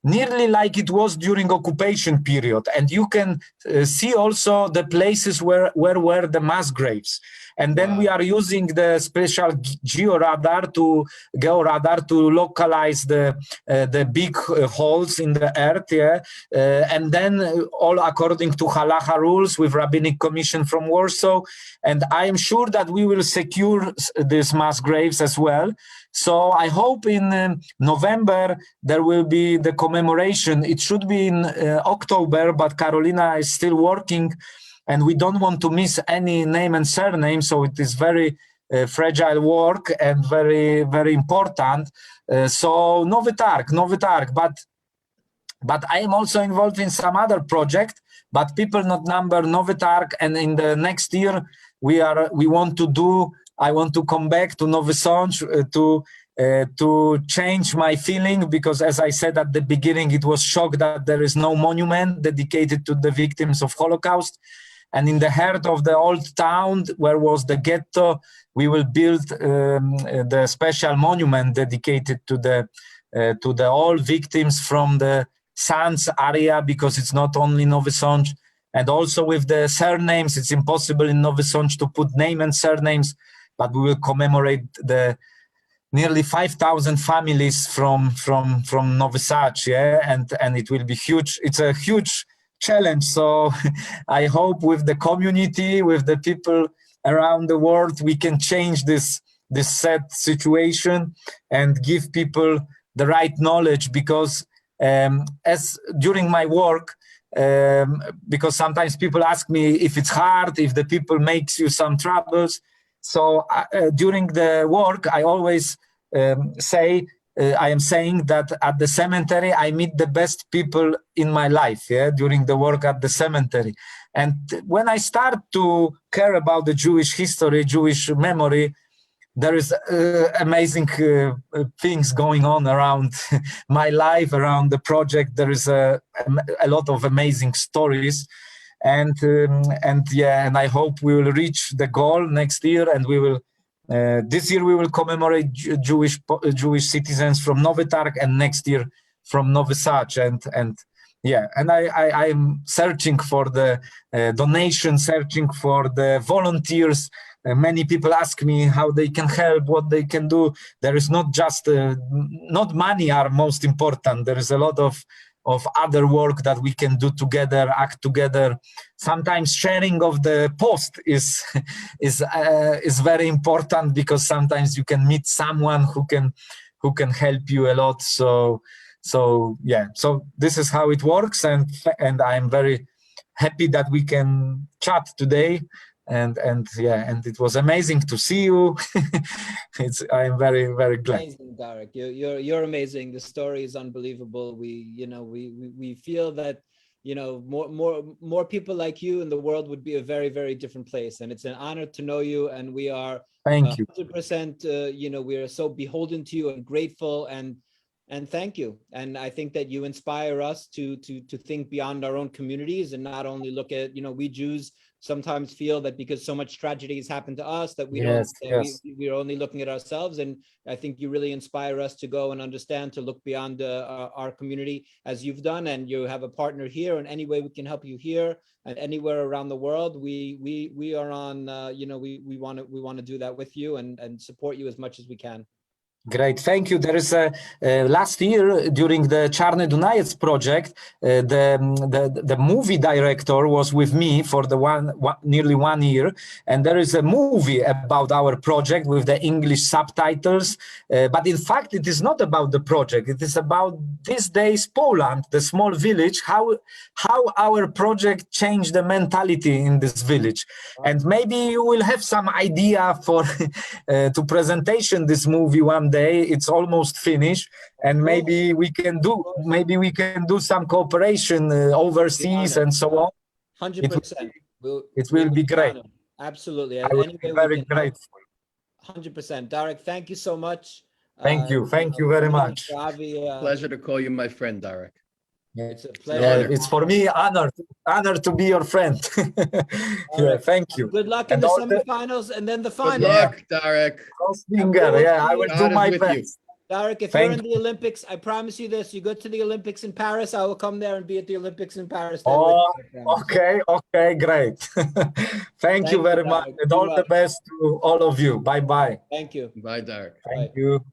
nearly like it was during occupation period. And you can see also the places where were the mass graves. And then we are using the special georadar to localize the big holes in the earth, yeah. And then all according to halacha rules with Rabbinic Commission from Warsaw. And I am sure that we will secure these mass graves as well. So I hope in November there will be the commemoration. It should be in October, but Karolina is still working, and we don't want to miss any name and surname, so it is very fragile work and very, very important. So Nowy Targ, but I am also involved in some other project, but people not number Nowy Targ, and in the next year I want to come back to Nowy Sącz to change my feeling, because as I said at the beginning, it was shocked that there is no monument dedicated to the victims of Holocaust. And in the heart of the old town, where was the ghetto, we will build the special monument dedicated to the all victims from the Sands area, because it's not only Nowy Sącz, and also with the surnames. It's impossible in Nowy Sącz to put name and surnames, but we will commemorate the nearly 5,000 families from Nowy Sącz, yeah, and it will be huge. It's a huge challenge. So I hope with the community, with the people around the world, we can change this this sad situation and give people the right knowledge, because as during my work, because sometimes people ask me if it's hard, if the people makes you some troubles. So during the work, I always say, I am saying that at the cemetery, I meet the best people in my life, yeah, during the work at the cemetery. And when I start to care about the Jewish history, Jewish memory, there is amazing things going on around my life, around the project. There is a lot of amazing stories, and I hope we will reach the goal next year, and we will. This year we will commemorate Jewish citizens from Novi Targ, and next year from Novi Sad, and I am searching for the donation, searching for the volunteers. Many people ask me how they can help, what they can do. There is not just not money are most important. There is a lot of other work that we can do together, act together. Sometimes sharing of the post is very important, because sometimes you can meet someone who can help you a lot. So this is how it works, and I'm very happy that we can chat today. And it was amazing to see you. I'm very, very glad. Amazing, Darek. You're amazing. The story is unbelievable. We feel that more people like you in the world would be a very, very different place. And it's an honor to know you. And we are 100%. We are so beholden to you and grateful, and thank you. And I think that you inspire us to think beyond our own communities, and not only look at, we Jews sometimes feel that because so much tragedy has happened to us that we're only looking at ourselves. And I think you really inspire us to go and understand, to look beyond our community as you've done. And you have a partner here, and any way we can help you here and anywhere around the world, we are on. We want to do that with you and support you as much as we can. Great, thank you. There is last year during the Czarny Dunajec project, the movie director was with me for nearly 1 year, and there is a movie about our project with the English subtitles. But in fact, it is not about the project. It is about these days Poland, the small village, how our project changed the mentality in this village. And maybe you will have some idea for to presentation this movie one day. It's almost finished, and maybe we can do some cooperation overseas and so on. 100%. It will be great. Absolutely. I will be very grateful. 100%. Darek, thank you so much. Thank you very much. Pleasure to call you my friend, Darek. It's a pleasure. It's for me honor to be your friend. Thank you. Good luck in the semifinals and then the final. Good luck, Darek. I will do my best. Darek, if you're in the Olympics, I promise you this: you go to the Olympics in Paris, I will come there and be at the Olympics in Paris. Okay, great. Thank you very much, and all the best to all of you. Bye. Thank you. Bye, Darek. Thank you.